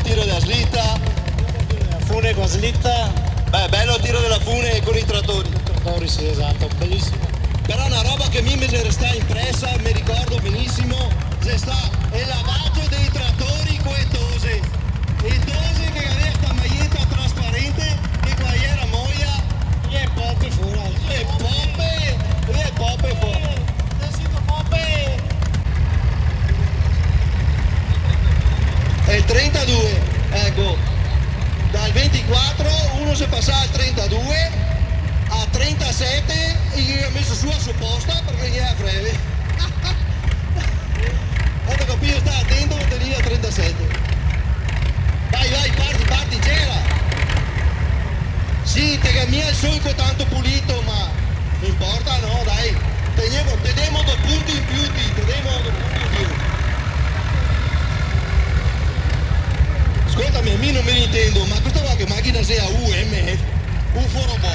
tiro della slitta. Fune con slitta. Beh, bello il tiro della fune con i trattori. Trattori, sì, esatto, bellissimo. Però una roba che mi resta impressa, mi ricordo benissimo, è sta il lavaggio dei trattori con le tose. E tose che aveva questa maglietta trasparente che qua era moia. E poppe fuori. E poppe fuori. E il 32, ecco, dal 24 uno si passa al 32, a 37 io ho messo su a supposta perché gli è a breve. Quando capito sta attento lo tenevi a 37. Vai, parti, c'era. Sì, te mia il solco tanto pulito, ma non importa, no, dai. Teniamo 2 punti in più, Ascoltami, a me non me ne intendo, ma questa qua che macchina sia UMF, un forobò.